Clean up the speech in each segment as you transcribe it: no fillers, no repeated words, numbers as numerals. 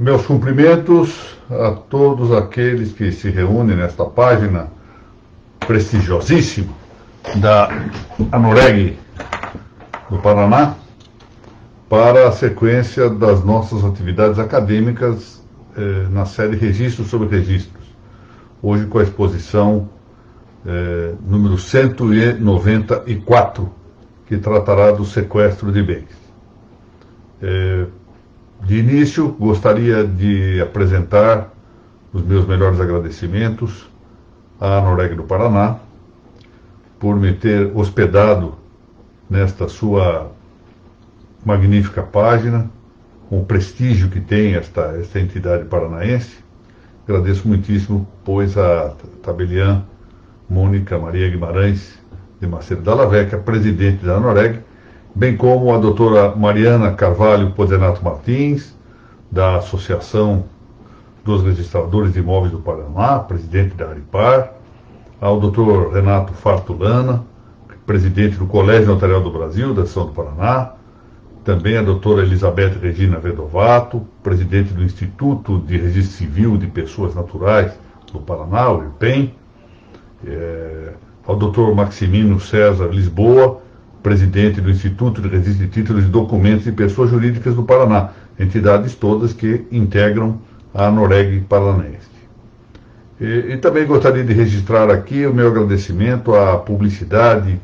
Meus cumprimentos a todos aqueles que se reúnem nesta página prestigiosíssima da ANOREG do Paraná para a sequência das nossas atividades acadêmicas na série Registros sobre Registros. Hoje com a exposição número 194, que tratará do sequestro de bens. De início, gostaria de apresentar os meus melhores agradecimentos à ANOREG do Paraná por me ter hospedado nesta sua magnífica página, com o prestígio que tem esta entidade paranaense. Agradeço muitíssimo, pois, a tabeliã Mônica Maria Guimarães de Macedo Dalla Vecchia, presidente da ANOREG, bem como a doutora Mariana Carvalho Podenato Martins, da Associação dos Registradores de Imóveis do Paraná, presidente da ARIPAR, ao doutor Renato Fartulana, presidente do Colégio Notarial do Brasil, da Seção do Paraná, também a doutora Elizabeth Regina Vedovato, presidente do Instituto de Registro Civil de Pessoas Naturais do Paraná, o IRPEM, ao doutor Maximino César Lisboa, presidente do Instituto de Registro de Títulos e Documentos de Pessoas Jurídicas do Paraná, entidades todas que integram a ANOREG paranaense. E também gostaria de registrar aqui o meu agradecimento à publicidade,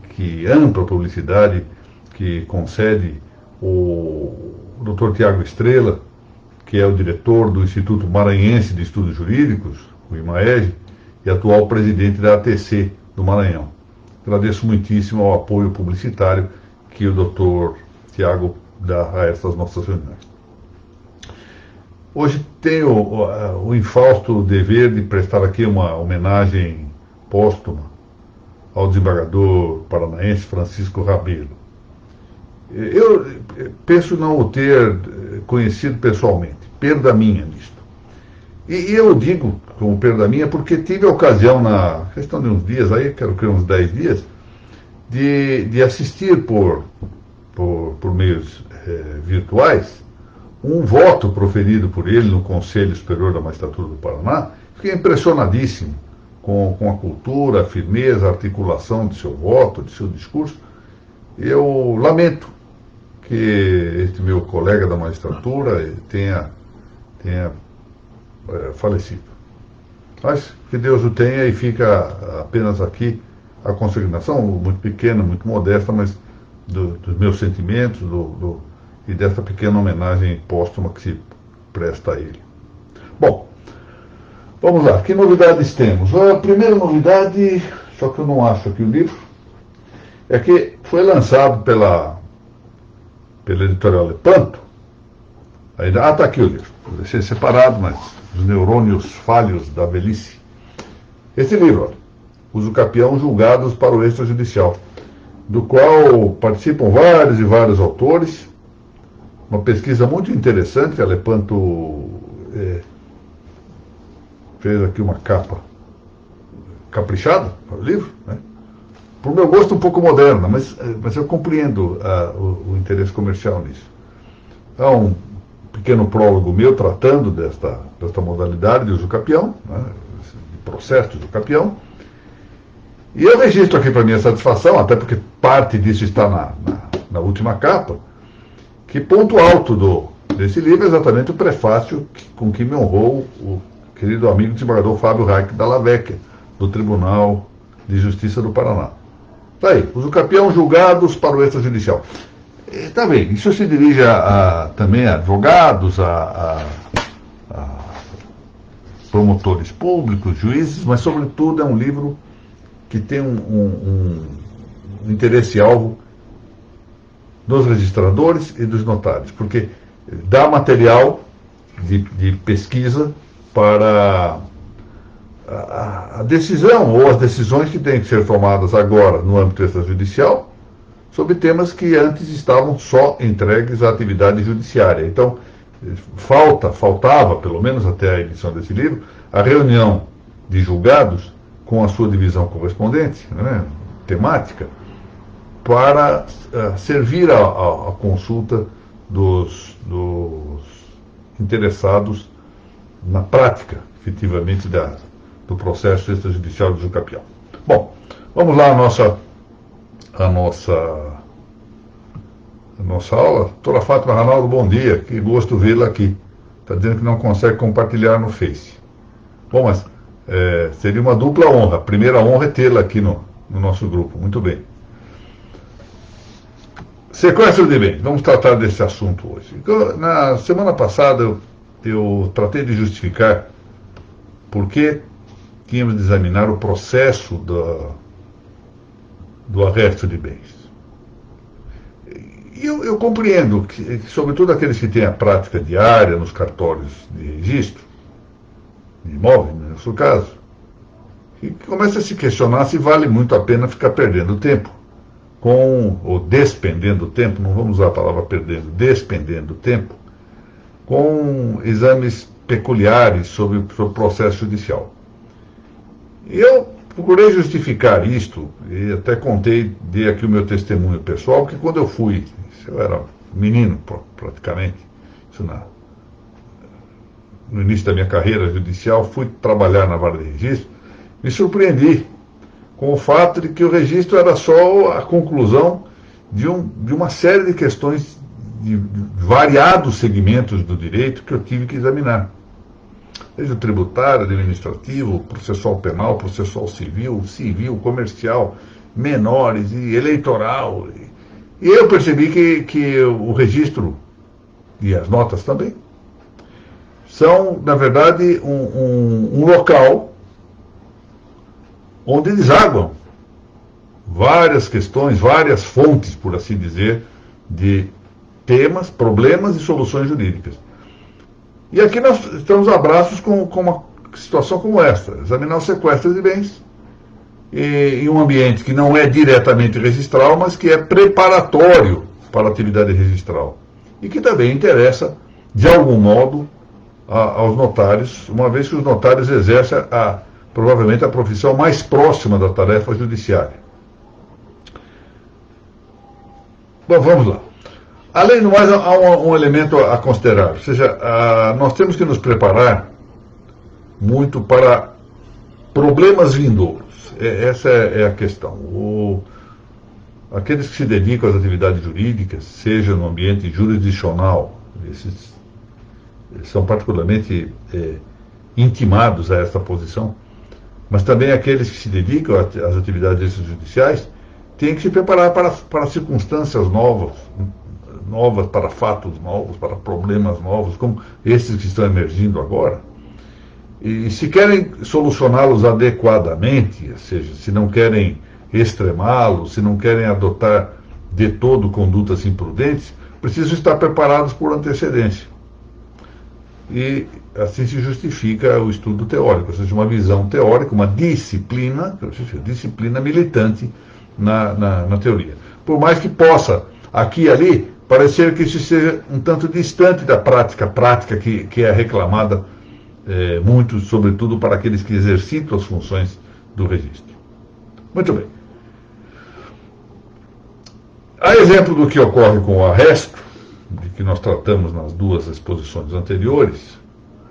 ampla publicidade, que concede o Dr. Tiago Estrela, que é o diretor do Instituto Maranhense de Estudos Jurídicos, o IMAEG, e atual presidente da ATC do Maranhão. Agradeço muitíssimo ao apoio publicitário que o Dr. Tiago dá a essas nossas reuniões. Hoje tenho o infausto dever de prestar aqui uma homenagem póstuma ao desembargador paranaense Francisco Rabelo. Eu penso não o ter conhecido pessoalmente, perda minha nisto. E eu digo como perda minha porque tive a ocasião, na questão de uns dias aí, quero que uns 10 dias, de assistir por meios virtuais um voto proferido por ele no Conselho Superior da Magistratura do Paraná. Fiquei impressionadíssimo com a cultura, a firmeza, a articulação de seu voto, de seu discurso. Eu lamento que este meu colega da magistratura tenha falecido. Mas que Deus o tenha, e fica apenas aqui a consignação, muito pequena, muito modesta, mas dos meus sentimentos e dessa pequena homenagem póstuma que se presta a ele. Bom, vamos lá, que novidades temos? A primeira novidade, só que eu não acho aqui o livro, é que foi lançado pela editorial Lepanto. Está aqui o livro, vou deixar separado, mas os neurônios falhos da velhice. Esse livro, olha, Usucapião Julgados para o Extrajudicial, do qual participam vários e vários autores. Uma pesquisa muito interessante. A Lepanto fez aqui uma capa caprichada para o livro, né? Por meu gosto um pouco moderna, mas eu compreendo o interesse comercial nisso. Há um pequeno prólogo meu tratando desta modalidade de usucapião, né, de processo de usucapião. E eu registro aqui para minha satisfação, até porque parte disso está na última capa, que ponto alto desse livro é exatamente o prefácio com que me honrou o querido amigo desembargador Fábio Reich Dalla Vecchia, do Tribunal de Justiça do Paraná. Está aí, usucapião julgados para o extrajudicial. Está bem, isso se dirige também a advogados, a promotores públicos, juízes, mas sobretudo é um livro que tem um interesse-alvo dos registradores e dos notários, porque dá material de pesquisa para a decisão ou as decisões que têm que ser tomadas agora no âmbito extrajudicial sobre temas que antes estavam só entregues à atividade judiciária. Então, faltava, pelo menos até a edição desse livro, a reunião de julgados com a sua divisão correspondente, né, temática, para servir à consulta dos interessados na prática, efetivamente, do processo extrajudicial de Jucapião. Bom, vamos lá à nossa aula. Doutora Fátima Ranaldo, bom dia, que gosto vê-la aqui. Está dizendo que não consegue compartilhar no Face. Bom, mas seria uma dupla honra. A primeira honra é tê-la aqui no nosso grupo. Muito bem. Sequestro de bens. Vamos tratar desse assunto hoje. Na semana passada eu tratei de justificar por que tínhamos de examinar o processo do arresto de bens. E eu compreendo que, sobretudo aqueles que têm a prática diária nos cartórios de registro, de imóvel, no seu caso, que começa a se questionar se vale muito a pena ficar perdendo tempo, ou despendendo tempo, não vamos usar a palavra perdendo, despendendo tempo, com exames peculiares sobre o processo judicial. E eu procurei justificar isto, e até dei aqui o meu testemunho pessoal, porque quando eu era menino praticamente, no início da minha carreira judicial, fui trabalhar na vara de registro, me surpreendi com o fato de que o registro era só a conclusão de uma série de questões de variados segmentos do direito que eu tive que examinar. Desde o tributário, administrativo, processual penal, processual civil, comercial, menores e eleitoral. E eu percebi que o registro, e as notas também, são, na verdade, um local onde desaguam várias questões, várias fontes, por assim dizer, de temas, problemas e soluções jurídicas. E aqui nós estamos a braços com uma situação como esta: examinar o sequestro de bens em um ambiente que não é diretamente registral, mas que é preparatório para a atividade registral e que também interessa, de algum modo, aos notários, uma vez que os notários exercem provavelmente a profissão mais próxima da tarefa judiciária. Bom, vamos lá. Além do mais, há um elemento a considerar, ou seja, nós temos que nos preparar muito para problemas vindouros. Essa é a questão. Aqueles que se dedicam às atividades jurídicas, seja no ambiente jurisdicional, eles são particularmente intimados a essa posição, mas também aqueles que se dedicam às atividades judiciais têm que se preparar para circunstâncias novas, para fatos novos, para problemas novos, como esses que estão emergindo agora. E se querem solucioná-los adequadamente, ou seja, se não querem extremá-los, se não querem adotar de todo condutas imprudentes, precisam estar preparados por antecedência. E assim se justifica o estudo teórico, ou seja, uma visão teórica, uma disciplina militante na teoria. Por mais que possa, aqui e ali, parecer que isso seja um tanto distante da prática que é reclamada muito, sobretudo para aqueles que exercitam as funções do registro. Muito bem. A exemplo do que ocorre com o arresto, de que nós tratamos nas duas exposições anteriores,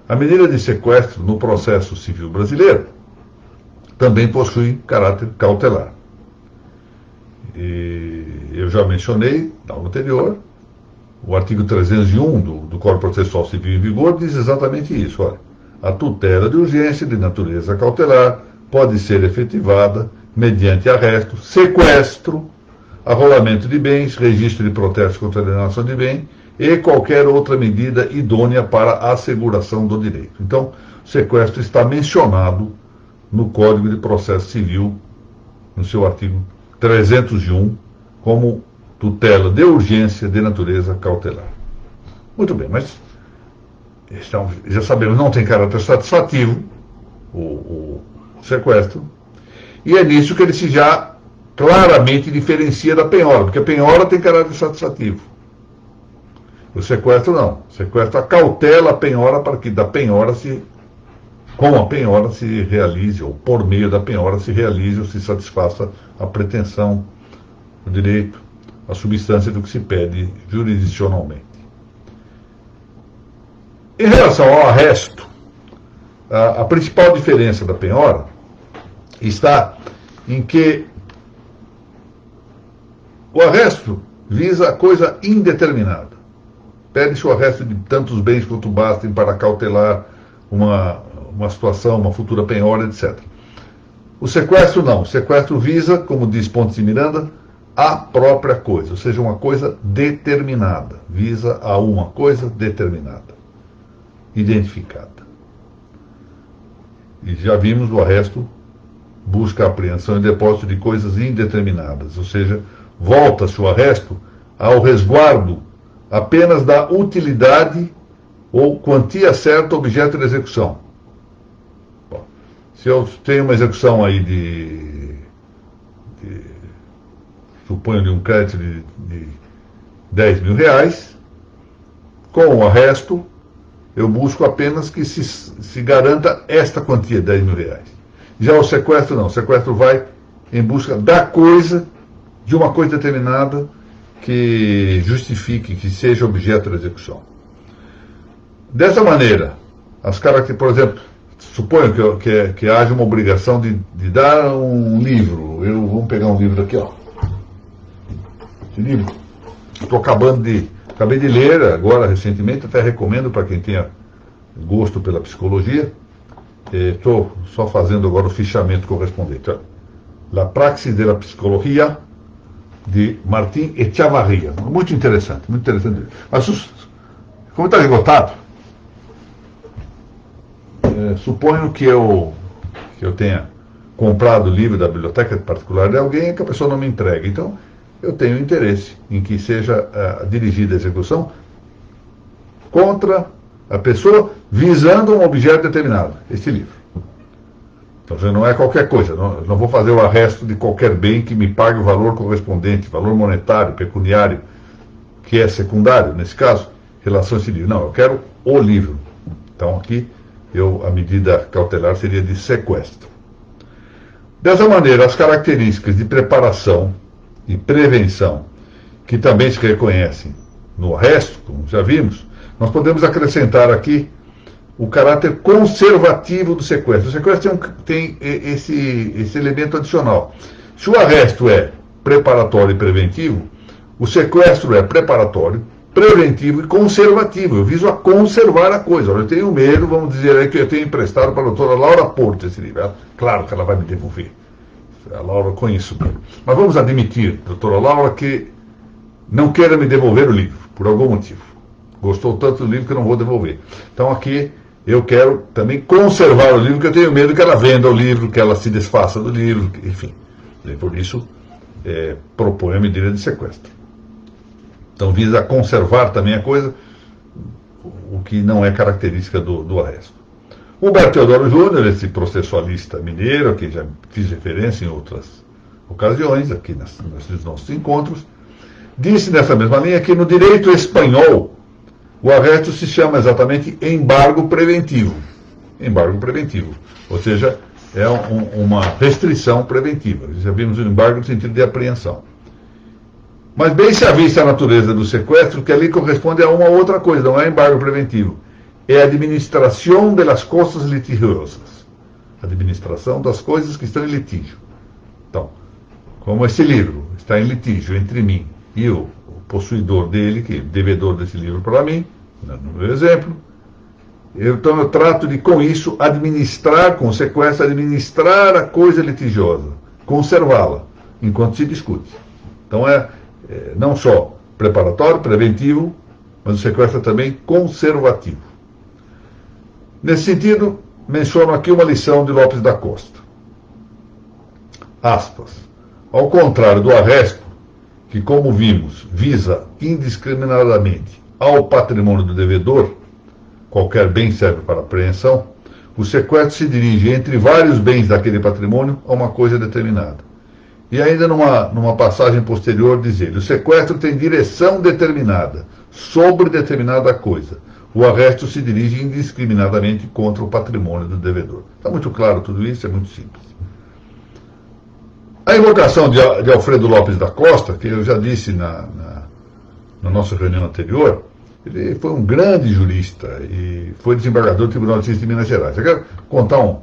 a medida de sequestro no processo civil brasileiro também possui caráter cautelar. E eu já mencionei, na aula anterior, o artigo 301 do Código Processual Civil em vigor diz exatamente isso. Olha, a tutela de urgência de natureza cautelar pode ser efetivada mediante arresto, sequestro, arrolamento de bens, registro de protesto contra a alienação de bem e qualquer outra medida idônea para a asseguração do direito. Então, o sequestro está mencionado no Código de Processo Civil, no seu artigo 301, como tutela de urgência de natureza cautelar. Muito bem, mas já sabemos, não tem caráter satisfativo o sequestro, e é nisso que ele se já claramente diferencia da penhora, porque a penhora tem caráter satisfativo. O sequestro não. O sequestro acautela a penhora para que com a penhora se realize, ou por meio da penhora se realize ou se satisfaça a pretensão, o direito, a substância do que se pede jurisdicionalmente. Em relação ao arresto, a principal diferença da penhora está em que o arresto visa a coisa indeterminada. Pede-se o arresto de tantos bens quanto bastem para cautelar uma situação, uma futura penhora, etc. O sequestro não. O sequestro visa, como diz Pontes de Miranda, a própria coisa, ou seja, uma coisa determinada. Visa a uma coisa determinada, identificada. E já vimos o arresto busca a apreensão e depósito de coisas indeterminadas, ou seja, volta-se o arresto ao resguardo apenas da utilidade ou quantia certa objeto de execução. Bom, se eu tenho uma execução aí suponho de um crédito de 10 mil reais, com o arresto eu busco apenas que se garanta esta quantia, 10 mil reais. Já o sequestro não, o sequestro vai em busca da coisa, de uma coisa determinada que justifique, que seja objeto de execução. Dessa maneira, por exemplo, suponho que haja uma obrigação de dar um livro. Vamos pegar um livro aqui, ó. Esse livro, acabei de ler agora recentemente, até recomendo para quem tenha gosto pela psicologia. Estou só fazendo agora o fichamento correspondente. La Praxis de la Psicologia, de Martin Echavarria. Muito interessante, muito interessante. Mas, como está esgotado, suponho que eu tenha comprado o livro da biblioteca particular de alguém e que a pessoa não me entregue. Então, eu tenho interesse em que seja dirigida a execução contra a pessoa visando um objeto determinado, este livro. Então, não é qualquer coisa, não vou fazer o arresto de qualquer bem que me pague o valor correspondente, valor monetário, pecuniário, que é secundário, nesse caso, em relação a esse livro. Não, eu quero o livro. Então, aqui, a medida cautelar seria de sequestro. Dessa maneira, as características de preparação e prevenção, que também se reconhecem no arresto, como já vimos, nós podemos acrescentar aqui o caráter conservativo do sequestro. O sequestro tem esse elemento adicional. Se o arresto é preparatório e preventivo, o sequestro é preparatório, preventivo e conservativo. Eu viso a conservar a coisa. Olha, eu tenho medo, vamos dizer aí, que eu tenho emprestado para a doutora Laura Porto esse livro. Claro que ela vai me devolver. A Laura eu conheço bem. Mas vamos admitir, doutora Laura, que não queira me devolver o livro, por algum motivo. Gostou tanto do livro que eu não vou devolver. Então aqui eu quero também conservar o livro, porque eu tenho medo que ela venda o livro, que ela se desfaça do livro, enfim. E por isso, propõe a medida de sequestro. Então visa conservar também a coisa, o que não é característica do arresto. Humberto Teodoro Júnior, esse processualista mineiro, a quem já fiz referência em outras ocasiões, aqui nesses nossos encontros, disse nessa mesma linha que no direito espanhol o arresto se chama exatamente embargo preventivo. Embargo preventivo. Ou seja, é uma restrição preventiva. Já vimos o embargo no sentido de apreensão. Mas bem se avista a natureza do sequestro, que ali corresponde a uma outra coisa, não é embargo preventivo. É a administração das coisas litigiosas. Administração das coisas que estão em litígio. Então, como esse livro está em litígio entre mim e o possuidor dele, que é devedor desse livro para mim, no meu exemplo, então eu trato de, com isso, administrar, com o sequestro, administrar a coisa litigiosa, conservá-la, enquanto se discute. Então não só preparatório, preventivo, mas o sequestro é também conservativo. Nesse sentido, menciono aqui uma lição de Lopes da Costa. Aspas. Ao contrário do arresto, que, como vimos, visa indiscriminadamente ao patrimônio do devedor, qualquer bem serve para apreensão, o sequestro se dirige entre vários bens daquele patrimônio a uma coisa determinada. E ainda numa passagem posterior diz ele, o sequestro tem direção determinada sobre determinada coisa. O arresto se dirige indiscriminadamente contra o patrimônio do devedor. Está muito claro tudo isso, é muito simples. A invocação de Alfredo Lopes da Costa, que eu já disse na nossa reunião anterior, Ele foi um grande jurista e foi desembargador do Tribunal de Justiça de Minas Gerais. Eu quero contar um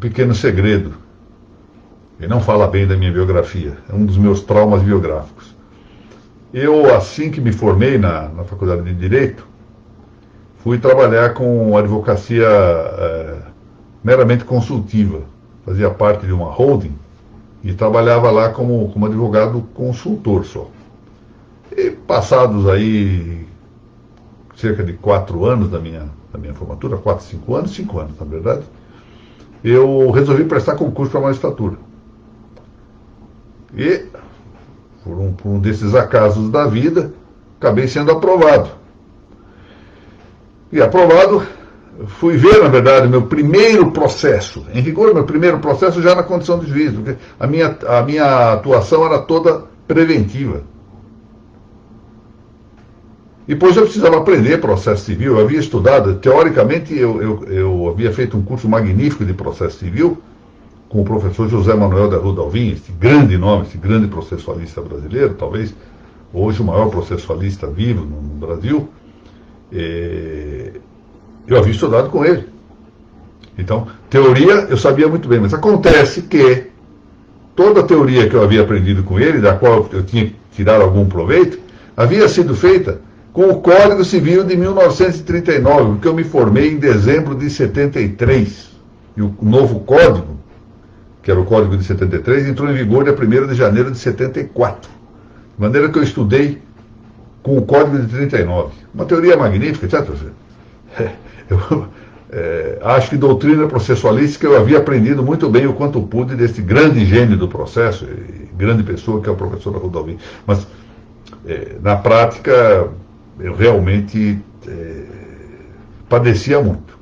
pequeno segredo. Ele não fala bem da minha biografia, é um dos meus traumas biográficos. Eu, assim que me formei na Faculdade de Direito, fui trabalhar com advocacia meramente consultiva. Fazia parte de uma holding e trabalhava lá como advogado consultor só. E passados aí cerca de 4 anos da minha formatura, 4, 5 anos, 5 anos na verdade, eu resolvi prestar concurso para a magistratura. E, por um desses acasos da vida, acabei sendo aprovado. E aprovado, fui ver, na verdade, meu primeiro processo. Em rigor, meu primeiro processo já na condição de juiz, porque a minha atuação era toda preventiva. E depois eu precisava aprender processo civil. Eu havia estudado, teoricamente, eu havia feito um curso magnífico de processo civil com o professor José Manuel da Rua Alvim, esse grande nome, esse grande processualista brasileiro, talvez hoje o maior processualista vivo no Brasil. Eu havia estudado com ele. Então, teoria eu sabia muito bem, mas acontece que toda a teoria que eu havia aprendido com ele, da qual eu tinha tirado algum proveito, havia sido feita com o Código Civil de 1939, porque eu me formei em dezembro de 73. E o novo código, que era o Código de 73, entrou em vigor dia 1º de janeiro de 74. De maneira que eu estudei com o Código de 39. Uma teoria magnífica, etc. Eu acho que doutrina processualística eu havia aprendido muito bem o quanto pude desse grande gênio do processo, grande pessoa que é o professor Rodolfo. Mas, na prática, eu realmente padecia muito.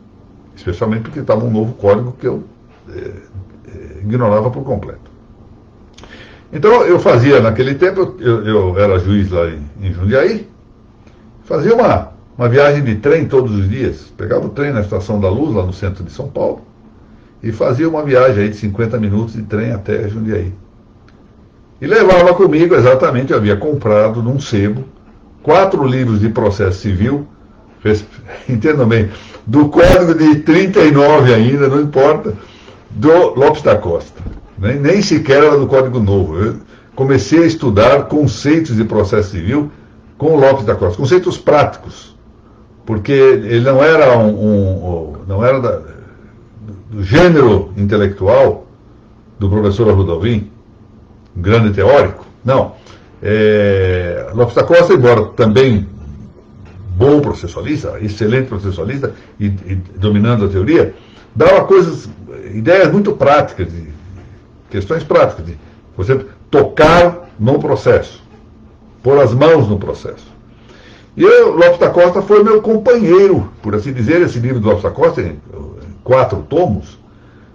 Especialmente porque estava um novo código que eu ignorava por completo. Então, eu fazia, naquele tempo, eu era juiz lá em Jundiaí, fazia uma viagem de trem todos os dias. Pegava o trem na Estação da Luz, lá no centro de São Paulo, e fazia uma viagem aí de 50 minutos de trem até Jundiaí. E levava comigo, exatamente, eu havia comprado num sebo 4 livros de processo civil, entendam bem, do Código de 39 ainda, não importa, do Lopes da Costa. Nem sequer era do Código Novo. Eu comecei a estudar conceitos de processo civil com o Lopes da Costa, conceitos práticos, porque ele não era não era do gênero intelectual do professor Arruda Alvim, um grande teórico, não. Lopes da Costa, embora também bom processualista, excelente processualista e dominando a teoria, dava ideias muito práticas, questões práticas, de você tocar no processo, pôr as mãos no processo. E Lopes da Costa foi meu companheiro, por assim dizer. Esse livro do Lopes da Costa, em 4 tomos,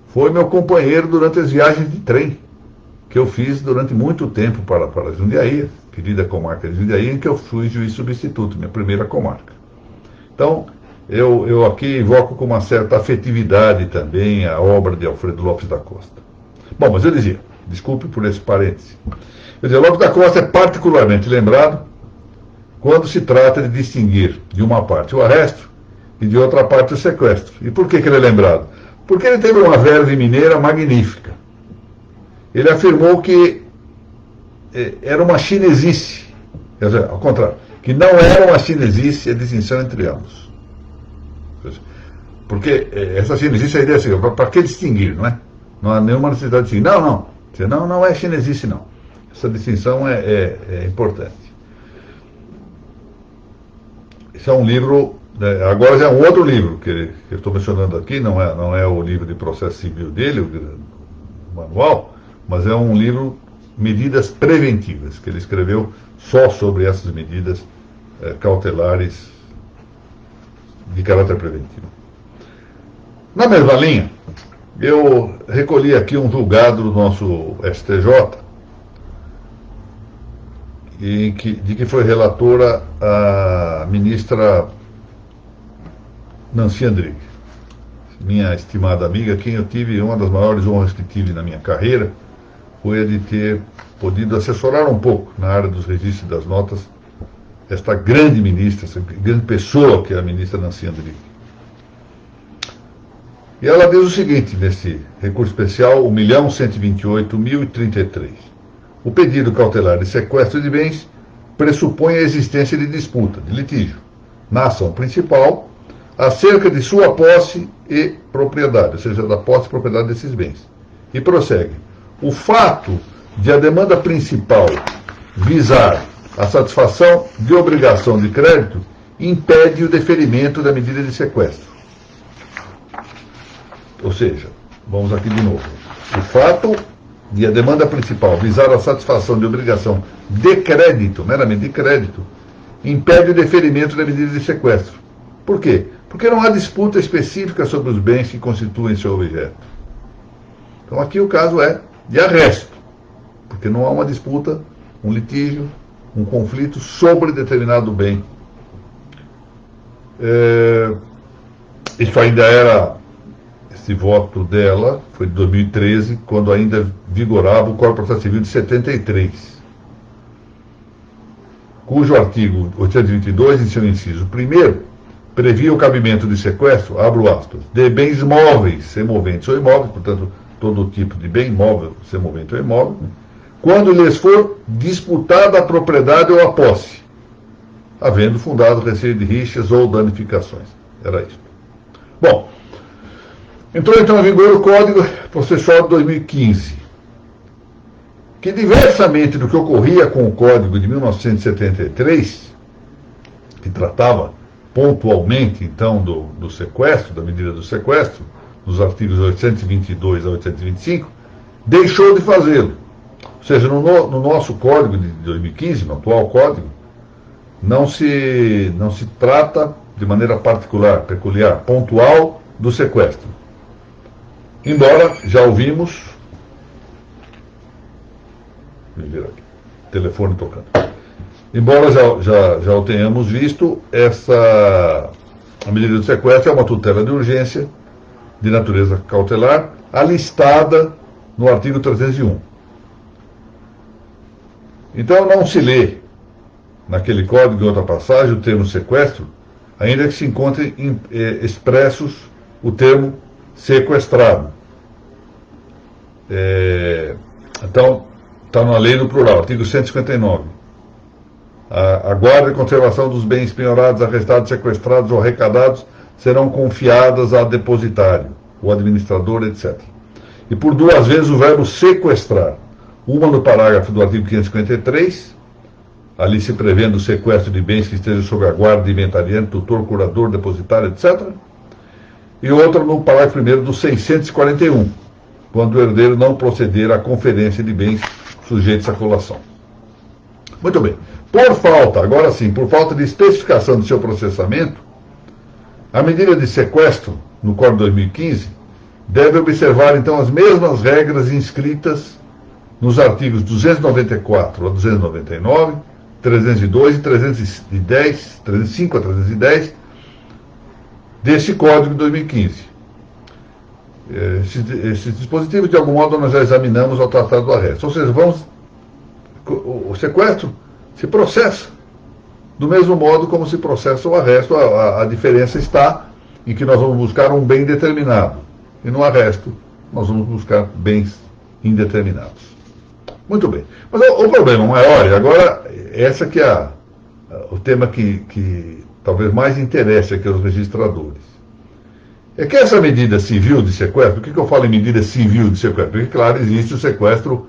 foi meu companheiro durante as viagens de trem que eu fiz durante muito tempo para Jundiaí, querida comarca de Jundiaí, em que eu fui juiz substituto, minha primeira comarca. Então, eu aqui invoco com uma certa afetividade também a obra de Alfredo Lopes da Costa. Bom, mas eu dizia, desculpe por esse parêntese, eu dizia, Lopes da Costa é particularmente lembrado quando se trata de distinguir de uma parte o arresto e de outra parte o sequestro. E por que ele é lembrado? Porque ele teve uma verve mineira magnífica. Ele afirmou que era uma chinesice, quer dizer, ao contrário, que não era uma chinesice a distinção entre ambos. Porque essa chinesice, a ideia é assim, para que distinguir, não é? Não há nenhuma necessidade de distinguir. Não é chinesice, não. Essa distinção é importante. Esse é um livro, agora já é um outro livro que eu estou mencionando aqui, não é o livro de processo civil dele, o manual, mas é um livro, Medidas Preventivas, que ele escreveu só sobre essas medidas cautelares de caráter preventivo. Na mesma linha, eu recolhi aqui um julgado do nosso STJ, de que foi relatora a ministra Nancy Andrighi, minha estimada amiga, quem eu tive, uma das maiores honras que tive na minha carreira, foi a de ter podido assessorar um pouco na área dos registros das notas esta grande ministra, essa grande pessoa que é a ministra Nancy Andrighi. E ela diz o seguinte, nesse recurso especial 1.128.033. O pedido cautelar de sequestro de bens pressupõe a existência de disputa, de litígio, na ação principal, acerca de sua posse e propriedade, ou seja, da posse e propriedade desses bens. E prossegue. O fato de a demanda principal visar a satisfação de obrigação de crédito impede o deferimento da medida de sequestro. Ou seja, vamos aqui de novo. O fato de a demanda principal visar a satisfação de obrigação de crédito, meramente de crédito, impede o deferimento da medida de sequestro. Por quê? Porque não há disputa específica sobre os bens que constituem seu objeto. Então aqui o caso é de arresto, porque não há uma disputa, um litígio, um conflito sobre determinado bem. Isso ainda era, esse voto dela foi de 2013, quando ainda vigorava o Código de Processo Civil de 73, cujo artigo 822, em seu inciso 1º, previa o cabimento de sequestro, abro aspas, de bens móveis, semoventes ou imóveis, portanto, todo tipo de bem móvel, semovente ou imóvel, quando lhes for disputada a propriedade ou a posse, havendo fundado receio de rixas ou danificações. Era isso. Bom, entrou então em vigor o Código Processual de 2015, que diversamente do que ocorria com o Código de 1973, que tratava pontualmente então do sequestro, da medida do sequestro, nos artigos 822 a 825, deixou de fazê-lo. Ou seja, no nosso Código de 2015, no atual Código, não se trata de maneira particular, peculiar, pontual do sequestro. Embora já ouvimos, deixa eu ver aqui, telefone tocando. Embora já o tenhamos visto, a medida do sequestro é uma tutela de urgência de natureza cautelar, alistada no artigo 301. Então não se lê naquele código, em outra passagem, o termo sequestro, ainda que se encontre expressos o termo sequestrado. Então, está na lei no plural, artigo 159. A guarda e conservação dos bens penhorados, arrestados, sequestrados ou arrecadados serão confiadas a depositário, o administrador, etc. E por duas vezes o verbo sequestrar. Uma no parágrafo do artigo 553, ali se prevendo o sequestro de bens que estejam sob a guarda de inventariante, tutor, curador, depositário, etc. E outra no parágrafo 1º do 641, quando o herdeiro não proceder à conferência de bens sujeitos à colação. Muito bem. Por falta, agora sim, por falta de especificação do seu processamento, a medida de sequestro, no Código de 2015, deve observar então as mesmas regras inscritas nos artigos 294 a 299, 302 e 310, 305 a 310 desse Código de 2015. Esses dispositivos, de algum modo, nós já examinamos ao tratar do arresto. Ou seja, o sequestro se processa do mesmo modo como se processa o arresto. A diferença está em que nós vamos buscar um bem determinado, e no arresto nós vamos buscar bens indeterminados. Muito bem. Mas o problema maior, e agora essa que é o tema que talvez mais interesse aqui aos registradores, é que essa medida civil de sequestro, por que eu falo em medida civil de sequestro? Porque, claro, existe o sequestro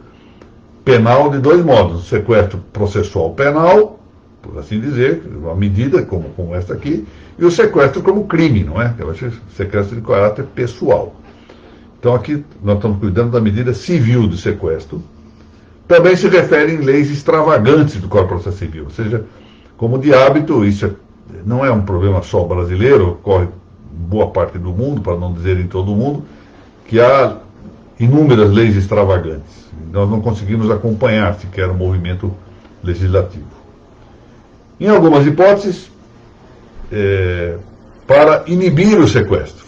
penal de dois modos: o sequestro processual penal, por assim dizer, uma medida como esta aqui, e o sequestro como crime, não é? Que é o sequestro de caráter pessoal. Então aqui nós estamos cuidando da medida civil de sequestro. Também se refere em leis extravagantes do Código de Processo Civil, ou seja, como de hábito, isso não é um problema só brasileiro, ocorre em boa parte do mundo, para não dizer em todo o mundo, que há inúmeras leis extravagantes. Nós não conseguimos acompanhar sequer o movimento legislativo. Em algumas hipóteses, para inibir o sequestro.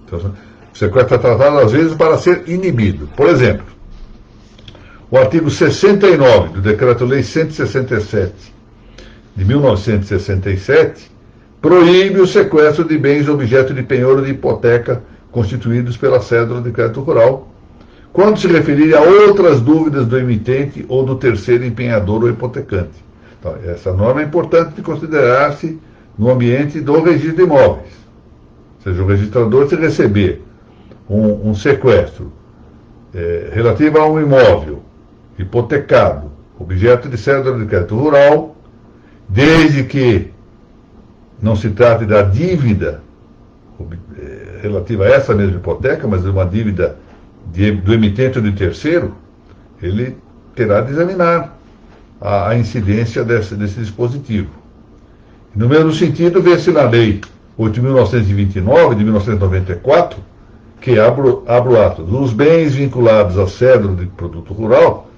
Então, o sequestro é tratado, às vezes, para ser inibido. Por exemplo, o artigo 69 do Decreto-Lei 167, de 1967, proíbe o sequestro de bens objeto de penhor ou de hipoteca constituídos pela cédula de crédito rural, quando se referir a outras dúvidas do emitente ou do terceiro empenhador ou hipotecante. Então, essa norma é importante de considerar-se no ambiente do registro de imóveis. Ou seja, o registrador, se receber um sequestro relativo a um imóvel hipotecado, objeto de cédula de crédito rural, desde que não se trate da dívida relativa a essa mesma hipoteca, mas de uma dívida do emitente ou de terceiro, ele terá de examinar a incidência desse dispositivo. No mesmo sentido, vê-se na Lei 8.929, de 1994, que abro aspas, os bens vinculados à cédula de produto rural,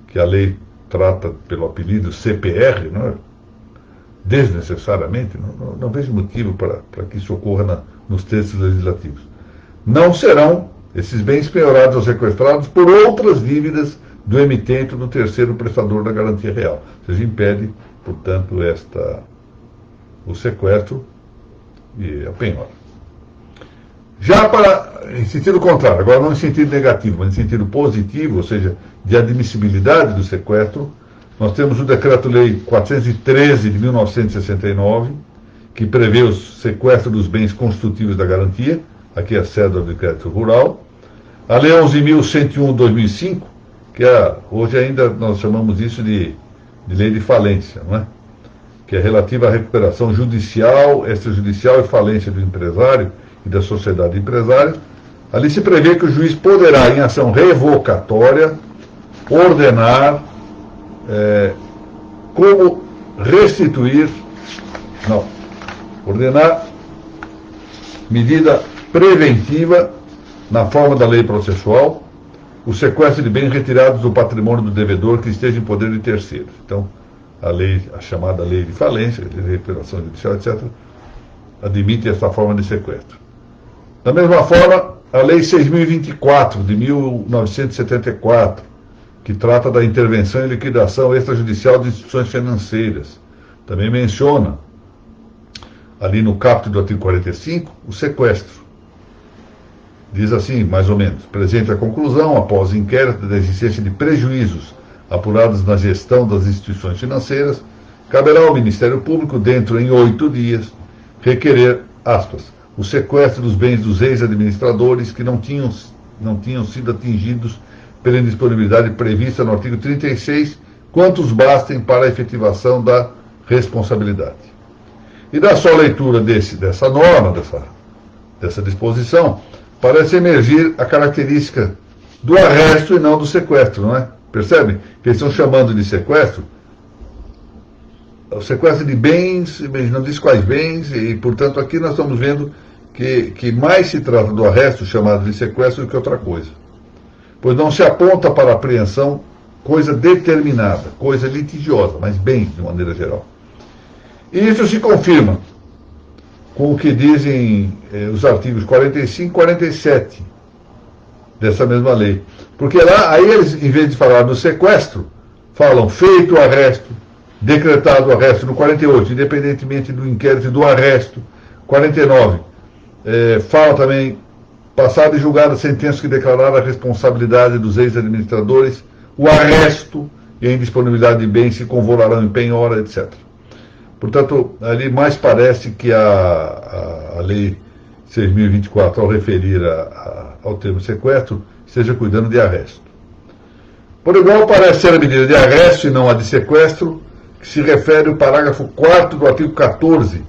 que a lei trata pelo apelido CPR, não é? Desnecessariamente, não vejo motivo para que isso ocorra nos textos legislativos. Não serão esses bens penhorados ou sequestrados por outras dívidas do emitente ou do terceiro prestador da garantia real. Ou seja, impede, portanto, o sequestro e a penhora. Já em sentido contrário, agora não em sentido negativo, mas em sentido positivo, ou seja, de admissibilidade do sequestro, nós temos o Decreto-Lei 413 de 1969, que prevê o sequestro dos bens constitutivos da garantia, aqui é a cédula de crédito rural, a Lei 11.101 de 2005, que hoje ainda nós chamamos isso de lei de falência, não é? Que é relativa à recuperação judicial, extrajudicial e falência do empresário e da sociedade empresária. Ali se prevê que o juiz poderá, em ação revocatória, ordenar como restituir, ordenar medida preventiva na forma da lei processual, o sequestro de bens retirados do patrimônio do devedor que esteja em poder de terceiros. Então, a chamada lei de falência, de recuperação judicial, etc., admite essa forma de sequestro. Da mesma forma, a Lei 6.024, de 1974, que trata da intervenção e liquidação extrajudicial de instituições financeiras, também menciona, ali no caput do artigo 45, o sequestro. Diz assim, mais ou menos, presente a conclusão, após inquérito da existência de prejuízos apurados na gestão das instituições financeiras, caberá ao Ministério Público, dentro em 8 dias, requerer, aspas, o sequestro dos bens dos ex-administradores que não tinham sido atingidos pela indisponibilidade prevista no artigo 36, quantos bastem para a efetivação da responsabilidade. E da só leitura dessa norma, dessa disposição, parece emergir a característica do arresto e não do sequestro, não é? Percebem? Que eles estão chamando de sequestro o sequestro de bens, não diz quais bens, e, portanto, aqui nós estamos vendo que mais se trata do arresto, chamado de sequestro, do que outra coisa. Pois não se aponta para a apreensão coisa determinada, coisa litigiosa, mas bens, de maneira geral. E isso se confirma com o que dizem os artigos 45 e 47 dessa mesma lei. Porque lá, aí eles, em vez de falar do sequestro, falam feito o arresto, decretado o arresto no 48, independentemente do inquérito e do arresto. 49, fala também, passada e julgada a sentença que declarara a responsabilidade dos ex-administradores, o arresto e a indisponibilidade de bens se convolarão em penhora, etc. Portanto, ali mais parece que a Lei 6.024, ao referir ao termo sequestro, esteja cuidando de arresto. Por igual, parece ser a medida de arresto e não a de sequestro, que se refere ao parágrafo 4º do artigo 14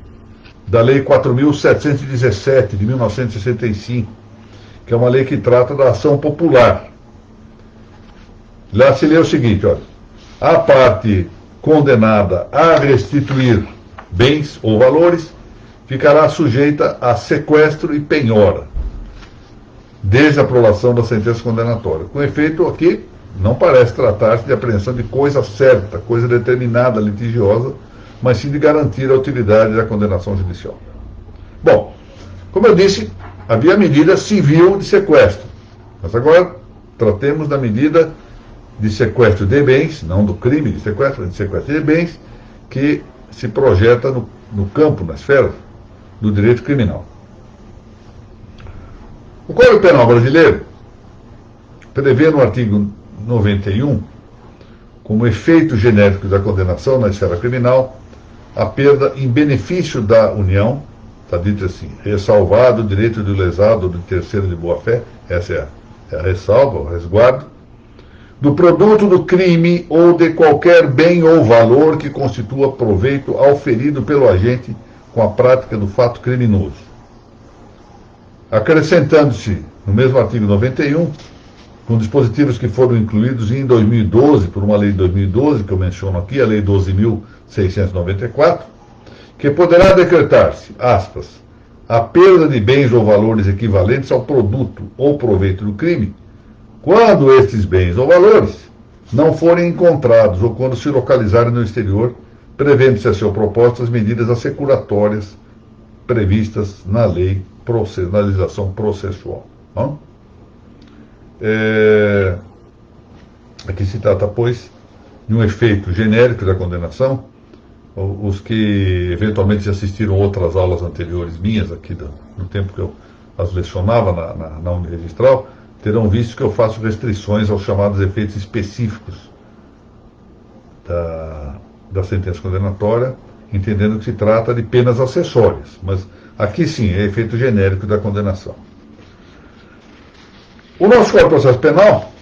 da Lei 4.717, de 1965, que é uma lei que trata da ação popular. Lá se lê o seguinte, olha, a parte condenada a restituir bens ou valores ficará sujeita a sequestro e penhora, desde a aprovação da sentença condenatória. Com efeito, aqui não parece tratar-se de apreensão de coisa certa, coisa determinada, litigiosa, mas sim de garantir a utilidade da condenação judicial. Bom, como eu disse, havia a medida civil de sequestro, mas agora tratemos da medida de sequestro de bens, não do crime de sequestro, mas de sequestro de bens, que se projeta no campo, na esfera do direito criminal. O Código Penal brasileiro prevê no artigo 91, como efeito genérico da condenação na esfera criminal, a perda em benefício da União, está dito assim, ressalvado o direito do lesado ou do terceiro de boa-fé, essa é a ressalva, o resguardo, do produto do crime ou de qualquer bem ou valor que constitua proveito auferido pelo agente com a prática do fato criminoso. Acrescentando-se, no mesmo artigo 91, com dispositivos que foram incluídos em 2012, por uma lei de 2012, que eu menciono aqui, a Lei 12.694, que poderá decretar-se, aspas, a perda de bens ou valores equivalentes ao produto ou proveito do crime, quando estes bens ou valores não forem encontrados ou quando se localizarem no exterior, prevendo-se a seu propósito as medidas assecuratórias previstas na lei na legislação processual. Não? Aqui se trata, pois, de um efeito genérico da condenação. Os que eventualmente assistiram outras aulas anteriores minhas, aqui no tempo que eu as lecionava na Uniregistral, terão visto que eu faço restrições aos chamados efeitos específicos da sentença condenatória, entendendo que se trata de penas acessórias. Mas aqui sim é efeito genérico da condenação. O nosso Código de Processo Penal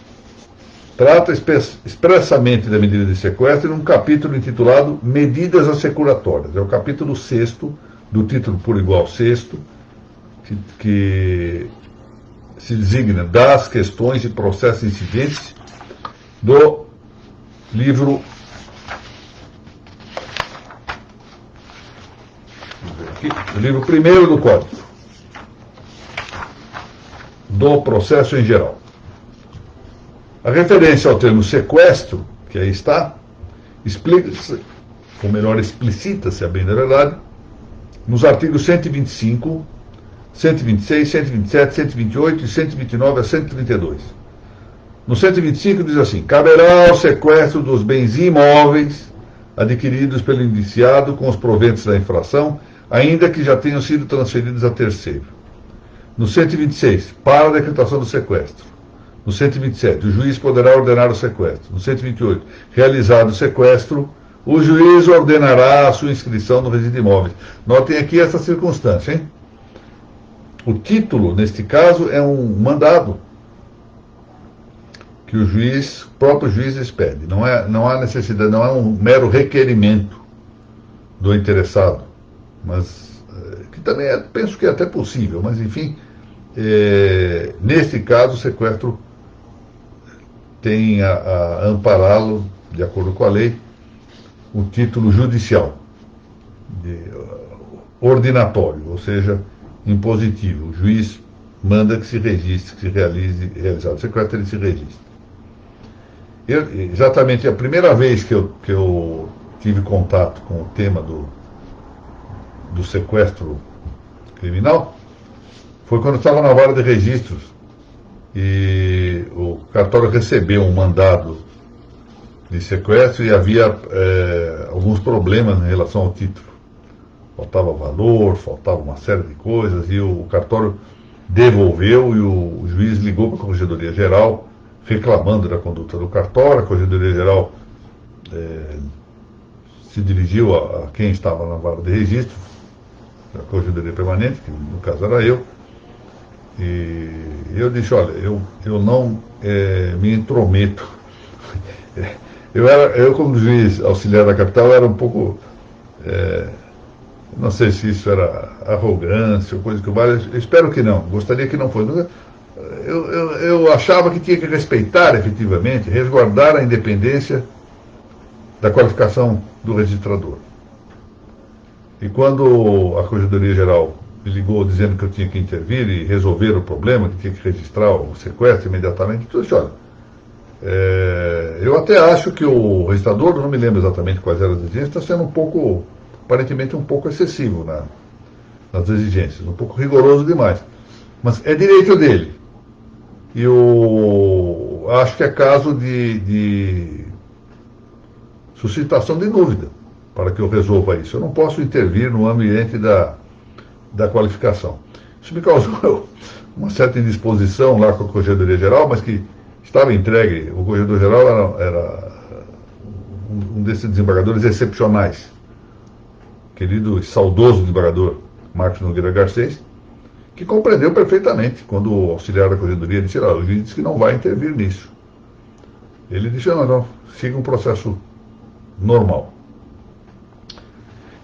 trata expressamente da medida de sequestro em um capítulo intitulado Medidas Assecuratórias. É o capítulo 6º, do título por igual 6º, que se designa das questões e processos incidentes do livro o livro primeiro do Código, do processo em geral. A referência ao termo sequestro, que aí está, explica-se, ou melhor, explicita-se, a bem da verdade, nos artigos 125, 126, 127, 128 e 129 a 132. No 125 diz assim: caberá ao sequestro dos bens imóveis adquiridos pelo indiciado com os proventos da infração, ainda que já tenham sido transferidos a terceiro. No 126, para a decretação do sequestro. No 127, o juiz poderá ordenar o sequestro. No 128, realizado o sequestro, o juiz ordenará a sua inscrição no registro de imóveis. Notem aqui essa circunstância, hein? O título, neste caso, é um mandado que o próprio juiz expede. Não há necessidade, não é um mero requerimento do interessado, mas que também penso que é até possível, mas enfim, neste caso o sequestro tem a ampará-lo, de acordo com a lei, o título judicial, ordinatório, ou seja, impositivo. O juiz manda que se registre, que se realizado o sequestro, ele se registra. Exatamente a primeira vez que eu tive contato com o tema do sequestro criminal foi quando eu estava na vara de registros e o cartório recebeu um mandado de sequestro e havia alguns problemas em relação ao título. Faltava valor, faltava uma série de coisas e o cartório devolveu e o juiz ligou para a Corregedoria Geral reclamando da conduta do cartório. A Corregedoria Geral se dirigiu a quem estava na vara de registro, a Corregedoria Permanente, que no caso era eu, e eu disse: olha, eu não me intrometo. Eu como juiz auxiliar da capital, era um pouco, não sei se isso era arrogância ou coisa que vale, eu espero que não, gostaria que não fosse. Eu achava que tinha que respeitar efetivamente, resguardar a independência da qualificação do registrador. E quando a Corregedoria Geral me ligou dizendo que eu tinha que intervir e resolver o problema, que tinha que registrar o sequestro imediatamente, eu disse: olha, eu até acho que o registrador, não me lembro exatamente quais eram as exigências, está sendo aparentemente um pouco excessivo nas exigências, um pouco rigoroso demais. Mas é direito dele. E eu acho que é caso de suscitação de dúvida. para que eu resolva isso. Eu não posso intervir no ambiente da qualificação. Isso me causou uma certa indisposição lá com a Corregedoria Geral, mas que estava entregue. O Corregedor Geral era um desses desembargadores excepcionais, querido e saudoso desembargador Marcos Nogueira Garcês, que compreendeu perfeitamente quando o auxiliar da Corregedoria disse: o juiz disse que não vai intervir nisso. Ele disse: não, siga um processo normal.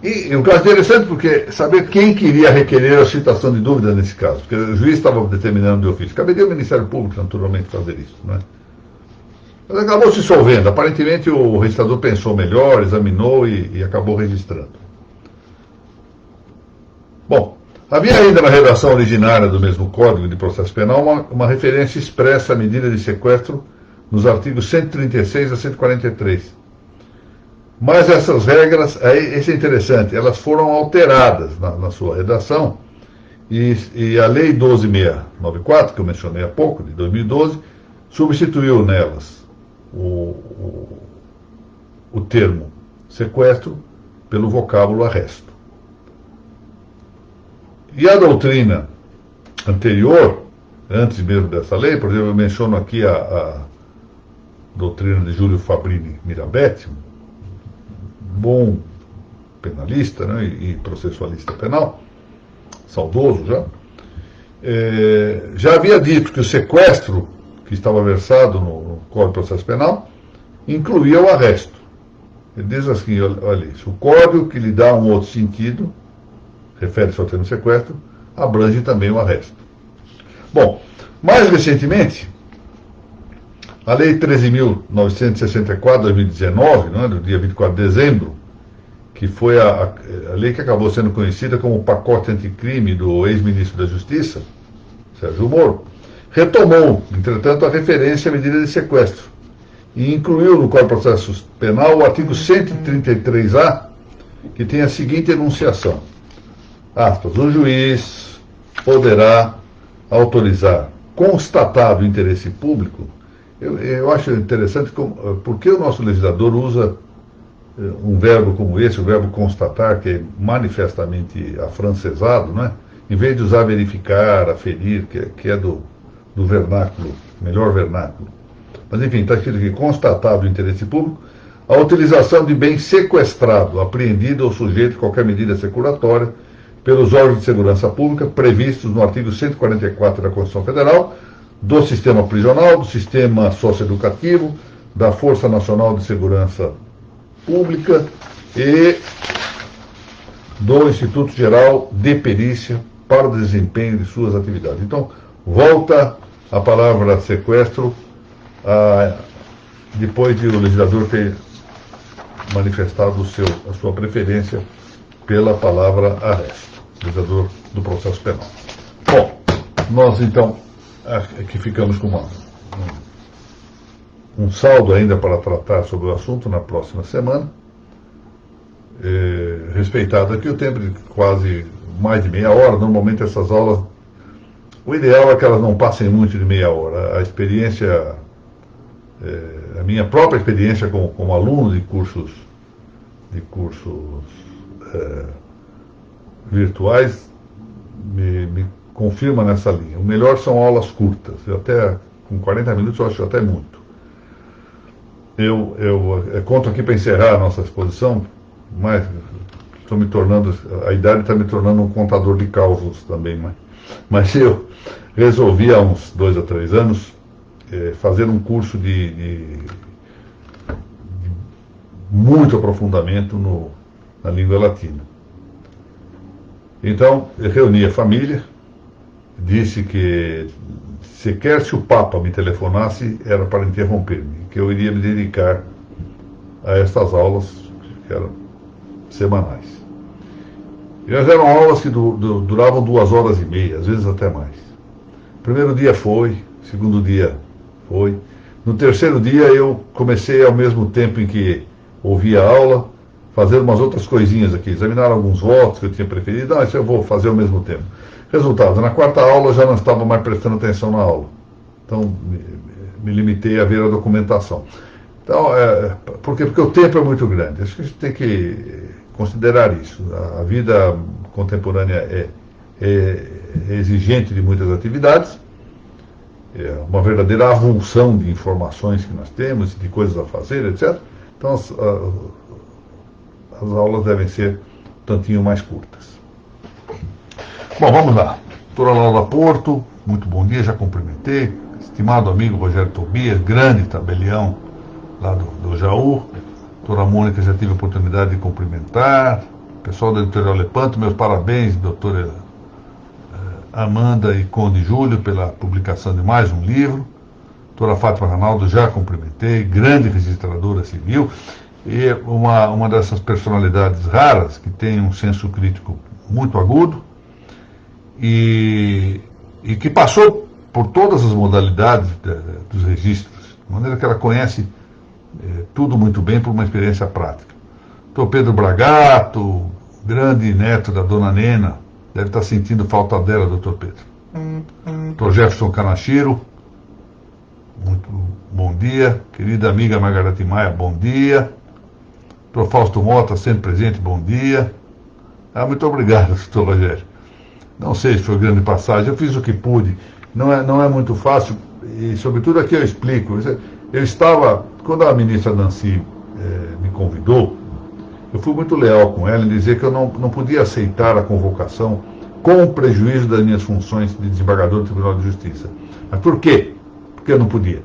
E um caso interessante, porque saber quem queria requerer a citação de dúvida nesse caso, porque o juiz estava determinando de ofício. Caberia ao Ministério Público, naturalmente, fazer isso, não é? Mas acabou se solvendo. Aparentemente o registrador pensou melhor, examinou e acabou registrando. Bom, havia ainda na redação originária do mesmo Código de Processo Penal uma referência expressa à medida de sequestro nos artigos 136 a 143. Mas essas regras, isso é interessante, elas foram alteradas na sua redação e a Lei 12.694, que eu mencionei há pouco, de 2012, substituiu nelas o termo sequestro pelo vocábulo arresto. E a doutrina anterior, antes mesmo dessa lei, por exemplo, eu menciono aqui a doutrina de Júlio Fabrini Mirabetti, bom penalista, né, e processualista penal, saudoso já havia dito que o sequestro que estava versado no Código de Processo Penal incluía o arresto. Ele diz assim, olha isso: o código que lhe dá um outro sentido, refere-se ao termo sequestro, abrange também o arresto. Bom, mais recentemente, a Lei 13.964/2019, não é, do dia 24 de dezembro, que foi a lei que acabou sendo conhecida como o pacote anticrime do ex-ministro da Justiça, Sérgio Moro, retomou, entretanto, a referência à medida de sequestro e incluiu no Código de Processo Penal o artigo 133A, que tem a seguinte enunciação: aspas, o juiz poderá autorizar, constatado o interesse público. Eu acho interessante porque o nosso legislador usa um verbo como esse, o verbo constatar, que é manifestamente afrancesado, não é? Em vez de usar verificar, aferir, que é do vernáculo, melhor vernáculo. Mas enfim, está escrito aqui: constatado o interesse público, a utilização de bem sequestrado, apreendido ou sujeito a qualquer medida securatória pelos órgãos de segurança pública previstos no artigo 144 da Constituição Federal, do sistema prisional, do sistema socioeducativo, da Força Nacional de Segurança Pública e do Instituto Geral de Perícia para o desempenho de suas atividades. Então, volta a palavra sequestro depois de o legislador ter manifestado a sua preferência pela palavra arresto, legislador do processo penal. Bom, nós então aqui ficamos com um saldo ainda para tratar sobre o assunto na próxima semana, respeitado aqui o tempo de quase mais de meia hora. Normalmente essas aulas, o ideal é que elas não passem muito de meia hora. A experiência, a minha própria experiência como aluno de cursos virtuais me confirma nessa linha. O melhor são aulas curtas. Até com 40 minutos eu acho até muito. Eu conto aqui para encerrar a nossa exposição, mas a idade está me tornando um contador de causos também, mas eu resolvi há uns 2 a 3 anos fazer um curso de muito aprofundamento na língua latina. Então, eu reuni a família, disse que sequer se o Papa me telefonasse era para interromper-me, que eu iria me dedicar a estas aulas, que eram semanais. E eram aulas que duravam 2 horas e meia, às vezes até mais. Primeiro dia foi, segundo dia foi. No terceiro dia eu comecei, ao mesmo tempo em que ouvia a aula, fazer umas outras coisinhas aqui, examinar alguns votos que eu tinha preferido. Isso eu vou fazer ao mesmo tempo. Resultado, na quarta aula eu já não estava mais prestando atenção na aula. Então me limitei a ver a documentação. Então, por quê? Porque o tempo é muito grande. Acho que a gente tem que considerar isso. A vida contemporânea é exigente de muitas atividades, é uma verdadeira avulsão de informações que nós temos, de coisas a fazer, etc. Então, as aulas devem ser um tantinho mais curtas. Bom, vamos lá. Doutora Laura Porto, muito bom dia, já cumprimentei. Estimado amigo Rogério Tobias, grande tabelião lá do Jaú. Doutora Mônica, já tive a oportunidade de cumprimentar. Pessoal da Editorial Lepanto, meus parabéns, doutora Amanda e Conde Júlio, pela publicação de mais um livro. Doutora Fátima Ranaldo, já cumprimentei, grande registradora civil, e uma dessas personalidades raras que tem um senso crítico muito agudo e que passou por todas as modalidades dos registros, de maneira que ela conhece tudo muito bem por uma experiência prática. Doutor Pedro Bragato, grande neto da dona Nena, deve estar sentindo falta dela, doutor Pedro. Doutor Jefferson Canachiro, muito bom dia. Querida amiga Margarete Maia, bom dia. Doutor Fausto Mota, sempre presente, bom dia. Muito obrigado, doutor Rogério. Não sei se foi grande passagem, eu fiz o que pude. Não é muito fácil, e sobretudo aqui eu explico. Eu estava, quando a ministra Nancy me convidou, eu fui muito leal com ela em dizer que eu não podia aceitar a convocação com o prejuízo das minhas funções de desembargador do Tribunal de Justiça. Mas por quê? Porque eu não podia.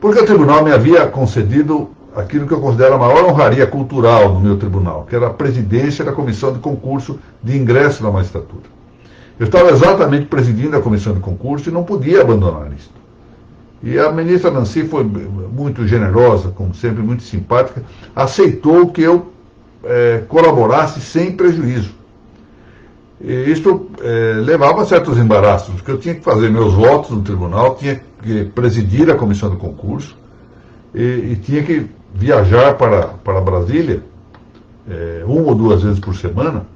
Porque o tribunal me havia concedido aquilo que eu considero a maior honraria cultural no meu tribunal, que era a presidência da comissão de concurso de ingresso na magistratura. Eu estava exatamente presidindo a comissão de concurso e não podia abandonar isso. E a ministra Nancy foi muito generosa, como sempre, muito simpática, aceitou que eu colaborasse sem prejuízo. E isso levava a certos embaraços, porque eu tinha que fazer meus votos no tribunal, tinha que presidir a comissão de concurso e tinha que viajar para Brasília 1 ou 2 vezes por semana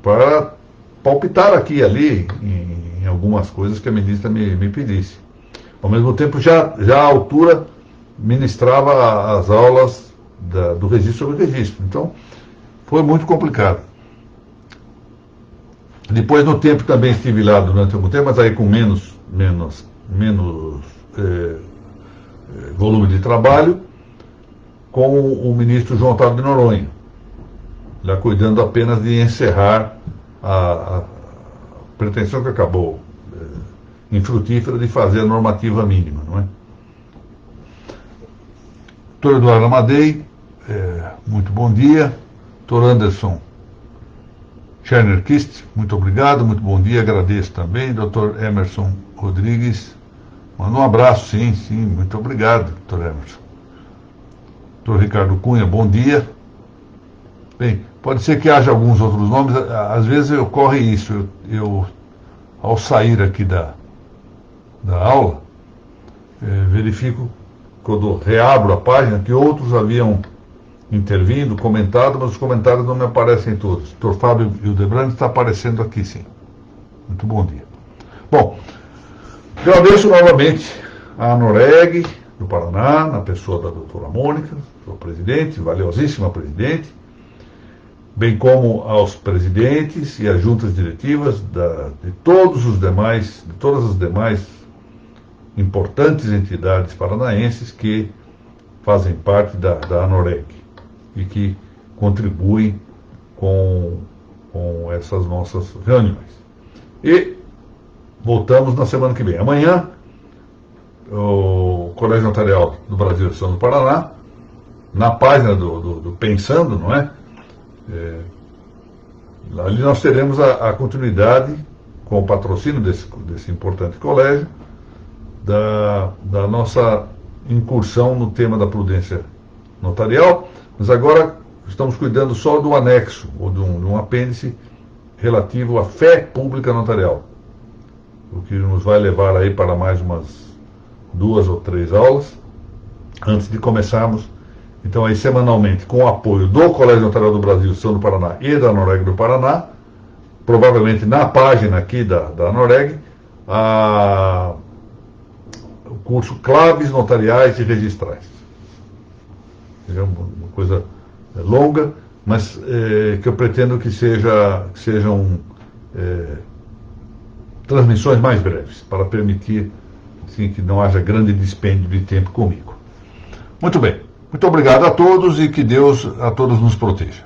para palpitar aqui e ali em algumas coisas que a ministra me pedisse. Ao mesmo tempo, já à altura, ministrava as aulas do registro sobre registro. Então, foi muito complicado. Depois, no tempo, também estive lá durante algum tempo, mas aí com menos volume de trabalho, com o ministro João Otávio de Noronha, lá cuidando apenas de encerrar a pretensão que acabou infrutífera de fazer a normativa mínima, não é? Doutor Eduardo Amadei, muito bom dia. Doutor Anderson Scherner-Kist, muito obrigado, muito bom dia, agradeço também. Doutor Emerson Rodrigues, manda um abraço, sim, muito obrigado, doutor Emerson. Doutor Ricardo Cunha, bom dia. Bem, pode ser que haja alguns outros nomes, às vezes ocorre isso, eu ao sair aqui da aula, verifico, quando reabro a página, que outros haviam intervindo, comentado, mas os comentários não me aparecem todos. Dr. Fábio Hildebrand está aparecendo aqui, sim. Muito bom dia. Bom, agradeço novamente a ANOREG do Paraná, na pessoa da doutora Mônica, sua presidente, valiosíssima presidente, bem como aos presidentes e às juntas diretivas de todas as demais importantes entidades paranaenses que fazem parte da ANOREG e que contribuem com essas nossas reuniões. E voltamos na semana que vem. Amanhã, o Colégio Notarial do Brasil e do Paraná, na página do Pensando, não é? Ali nós teremos a continuidade, com o patrocínio desse importante colégio, da nossa incursão no tema da prudência notarial, mas agora estamos cuidando só do anexo, ou de um apêndice relativo à fé pública notarial, o que nos vai levar aí para mais umas 2 ou 3 aulas, antes de começarmos, então aí semanalmente, com o apoio do Colégio Notarial do Brasil, São do Paraná e da ANOREG do Paraná, provavelmente na página aqui da ANOREG, o curso Claves Notariais e Registrais. uma coisa longa, mas que eu pretendo que sejam transmissões mais breves, para permitir assim, que não haja grande dispêndio de tempo comigo. Muito bem. Muito obrigado a todos e que Deus a todos nos proteja.